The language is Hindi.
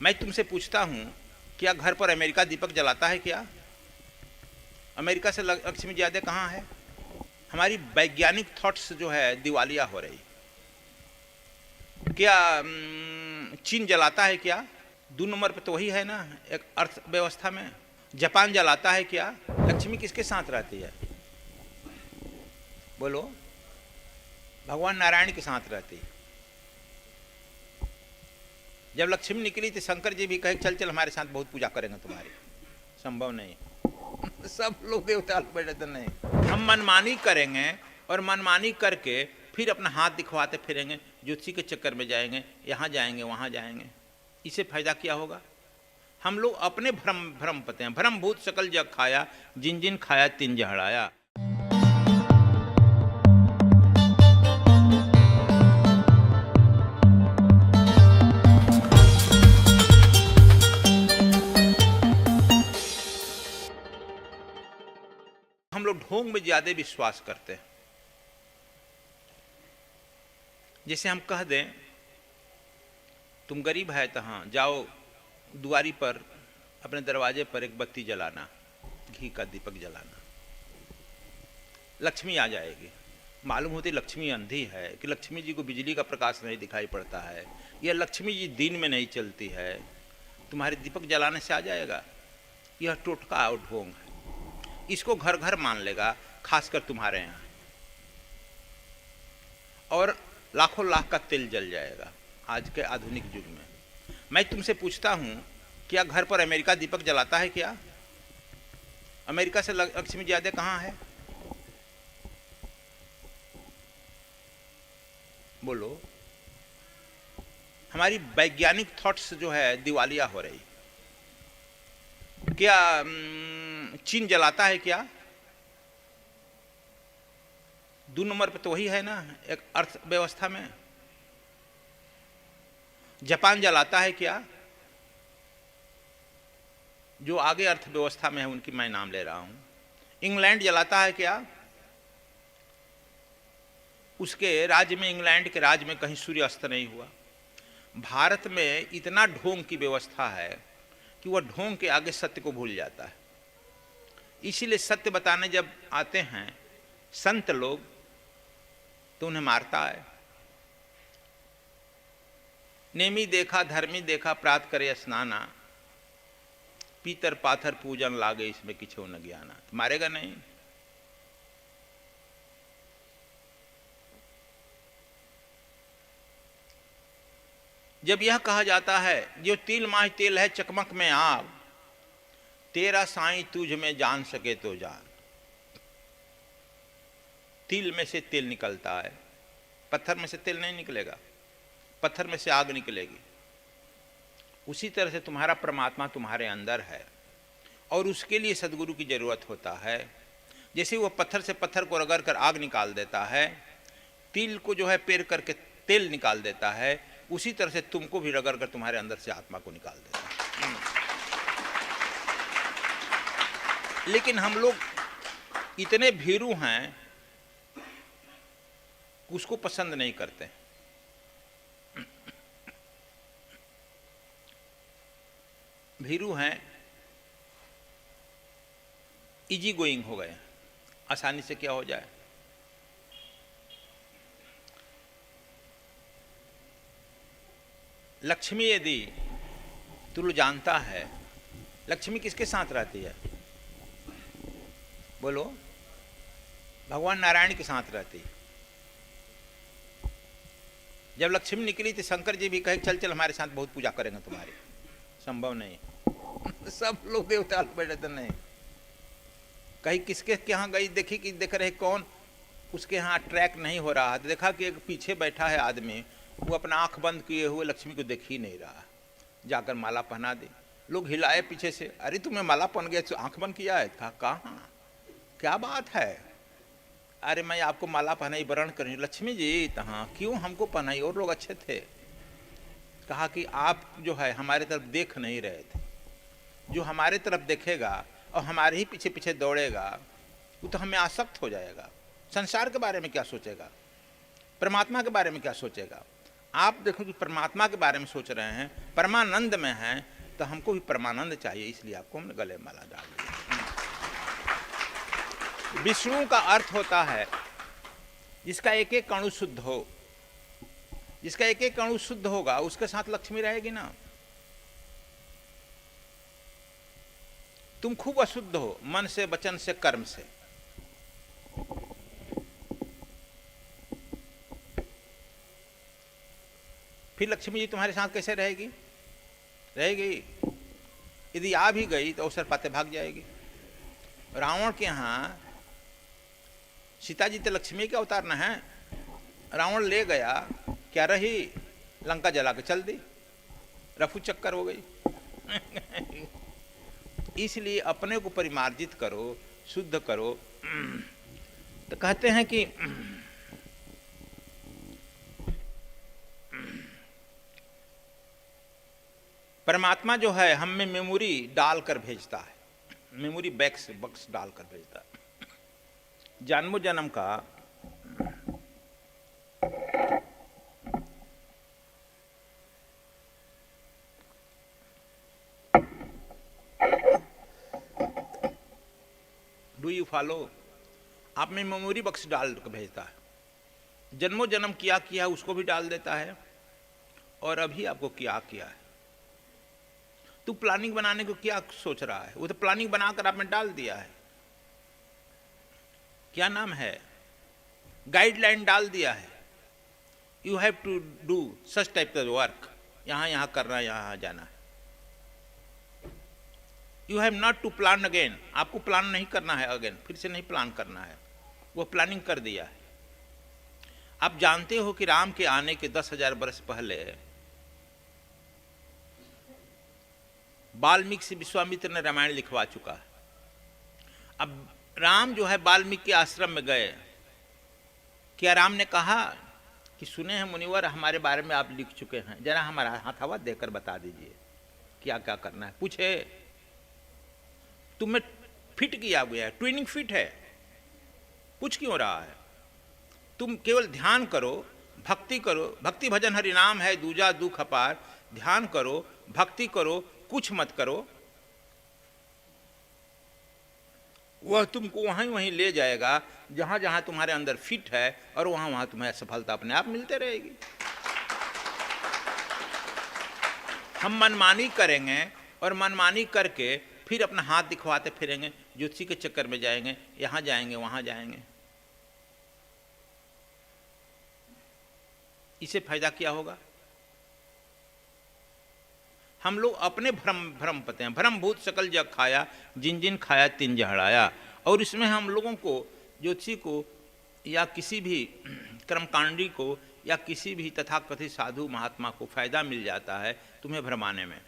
मैं तुमसे पूछता हूँ, क्या घर पर अमेरिका दीपक जलाता है क्या? अमेरिका से लक्ष्मी ज़्यादा कहाँ है? हमारी वैज्ञानिक थॉट्स जो है दिवालिया हो रही। क्या चीन जलाता है क्या? 2 नंबर पे तो वही है ना एक अर्थव्यवस्था में। जापान जलाता है क्या? लक्ष्मी किसके साथ रहती है? बोलो। भगवान नारायण के साथ रहती है। जब लक्ष्मी निकली तो शंकर जी भी कहे चल चल हमारे साथ बहुत पूजा करेंगे तुम्हारी। संभव नहीं। सब लोग देवता बैठे तो नहीं। हम मनमानी करेंगे और मनमानी करके फिर अपना हाथ दिखवाते फिरेंगे, ज्योतिषी के चक्कर में जाएंगे, यहाँ जाएंगे वहाँ जाएंगे। इससे फायदा क्या होगा? हम लोग अपने भ्रम भ्रम पते हैं। भ्रम भूत सकल जग खाया, जिन जिन खाया तिन जहड़ाया। हम लोग ढोंग में ज्यादा विश्वास करते हैं। जैसे हम कह दें तुम गरीब है तो हाँ जाओ दुआरी पर अपने दरवाजे पर एक बत्ती जलाना, घी का दीपक जलाना, लक्ष्मी आ जाएगी। मालूम होती लक्ष्मी अंधी है कि लक्ष्मी जी को बिजली का प्रकाश नहीं दिखाई पड़ता है, या लक्ष्मी जी दिन में नहीं चलती है, तुम्हारे दीपक जलाने से आ जाएगा। यह टोटका और ढोंग है। इसको घर घर मान लेगा, खासकर तुम्हारे यहाँ, और लाखों लाख का तेल जल जाएगा आज के आधुनिक युग में। मैं तुमसे पूछता हूँ, क्या घर पर अमेरिका दीपक जलाता है क्या? अमेरिका से लक्ष्मी ज़्यादा कहाँ है? बोलो। हमारी वैज्ञानिक थॉट्स जो है दिवालिया हो रही। क्या चीन जलाता है क्या? 2 नंबर पे तो वही है ना एक अर्थव्यवस्था में। जापान जलाता है क्या? जो आगे अर्थव्यवस्था में है उनकी मैं नाम ले रहा हूं। इंग्लैंड जलाता है क्या? उसके राज्य में, इंग्लैंड के राज्य में कहीं सूर्य अस्त नहीं हुआ। भारत में इतना ढोंग की व्यवस्था है कि वह ढोंग के आगे सत्य को भूल जाता है। इसीलिए सत्य बताने जब आते हैं संत लोग तो उन्हें मारता है। नेमी देखा धर्मी देखा प्रात करे स्नाना, पीतर पाथर पूजन लागे इसमें किछो न ज्ञाना। तो मारेगा नहीं। जब यह कहा जाता है जो तिल माह तेल है चकमक में आग, तेरा साईं तुझ में जान सके तो जान। तिल में से तेल निकलता है, पत्थर में से तेल नहीं निकलेगा, पत्थर में से आग निकलेगी। उसी तरह से तुम्हारा परमात्मा तुम्हारे अंदर है और उसके लिए सदगुरु की जरूरत होता है। जैसे वो पत्थर से पत्थर को रगड़ कर आग निकाल देता है, तिल को जो है पेर करके तेल निकाल देता है, उसी तरह से तुमको भी रगड़ कर तुम्हारे अंदर से आत्मा को निकाल देता है। लेकिन हम लोग इतने भीरू हैं उसको पसंद नहीं करते। भीरू हैं, इजी गोइंग हो गए, आसानी से क्या हो जाए। लक्ष्मी यदि तू जानता है लक्ष्मी किसके साथ रहती है? बोलो। भगवान नारायण के साथ रहती है। जब लक्ष्मी निकली तो शंकर जी भी कहे चल चल हमारे साथ बहुत पूजा करेंगे तुम्हारी। संभव नहीं। सब लोग देवता बैठे तो नहीं। कहीं किसके यहाँ गई, देखी कि देख रहे कौन उसके यहाँ ट्रैक नहीं हो रहा, तो देखा कि एक पीछे बैठा है आदमी, वो अपना आंख बंद किए हुए लक्ष्मी को देख ही नहीं रहा। जाकर माला पहना दी। लोग हिलाए पीछे से, अरे तुम्हें माला पहन गया तो आंख बंद किया है? कहा कहाँ, क्या बात है? अरे मैं आपको माला पहनाई वरण करी। लक्ष्मी जी हाँ क्यों हमको पहनाई, और लोग अच्छे थे। कहा कि आप जो है हमारे तरफ देख नहीं रहे थे। जो हमारे तरफ देखेगा और हमारे ही पीछे पीछे दौड़ेगा वो तो हमें आसक्त हो जाएगा। संसार के बारे में क्या सोचेगा, परमात्मा के बारे में क्या सोचेगा? आप देखो कि परमात्मा के बारे में सोच रहे हैं, परमानंद में हैं, तो हमको भी परमानंद चाहिए, इसलिए आपको हमने गले माला डाल दी। विष्णु का अर्थ होता है जिसका एक एक अणु शुद्ध हो। जिसका एक एक अणु शुद्ध होगा उसके साथ लक्ष्मी रहेगी ना। तुम खूब अशुद्ध हो मन से, वचन से, कर्म से, फिर लक्ष्मी जी तुम्हारे साथ कैसे रहेगी? रहेगी। यदि आ भी गई तो अवसर पाते भाग जाएगी। रावण के यहाँ सीता जी तो लक्ष्मी के अवतार न है। रावण ले गया, क्या रही? लंका जला के चल दी, रफू चक्कर हो गई। इसलिए अपने को परिमार्जित करो, शुद्ध करो। तो कहते हैं कि परमात्मा जो है हम में मेमोरी डालकर भेजता है, मेमोरी बक्स डालकर भेजता है। जन्मों जन्म का डू यू फॉलो? आप में मेमोरी बक्स डाल कर भेजता है। जन्मों जन्म किया किया उसको भी डाल देता है, और अभी आपको क्या किया है। तू प्लानिंग बनाने को क्या सोच रहा है? वो तो प्लानिंग बनाकर आपने डाल दिया है। क्या नाम है? गाइडलाइन डाल दिया है। You have to do such type का वर्क, यहां यहां करना है, यहां जाना है। You have not to plan again, आपको प्लान नहीं करना है अगेन, फिर से नहीं प्लान करना है, वो प्लानिंग कर दिया है। आप जानते हो कि राम के आने के 10,000 वर्ष पहले वाल्मीकि से विश्वामित्र ने रामायण लिखवा चुका है। अब राम जो है वाल्मीकि के आश्रम में गए, क्या राम ने कहा कि सुने हैं मुनिवर हमारे बारे में आप लिख चुके हैं, जरा हमारा हाथावा देकर बता दीजिए क्या क्या करना है? पूछे? तुम्हें फिट किया गया है, ट्विनिंग फिट है, पूछ क्यों रहा है? तुम केवल ध्यान करो, भक्ति करो, भक्ति भजन हरि नाम है दूजा दुख अपार। ध्यान करो, भक्ति करो, कुछ मत करो, वह तुमको वहीं वहीं ले जाएगा जहां जहां तुम्हारे अंदर फिट है, और वहां वहां तुम्हें सफलता अपने आप मिलते रहेगी। हम मनमानी करेंगे और मनमानी करके फिर अपना हाथ दिखवाते फिरेंगे, ज्योतिषी के चक्कर में जाएंगे, यहां जाएंगे वहां जाएंगे। इससे फायदा क्या होगा? हम लोग अपने भ्रम पते हैं। भ्रम भूत सकल जग खाया, जिन जिन खाया तिन जहड़ाया। और इसमें हम लोगों को, ज्योतिषी को या किसी भी कर्मकांडी को या किसी भी तथाकथित साधु महात्मा को फायदा मिल जाता है तुम्हें भ्रमाने में।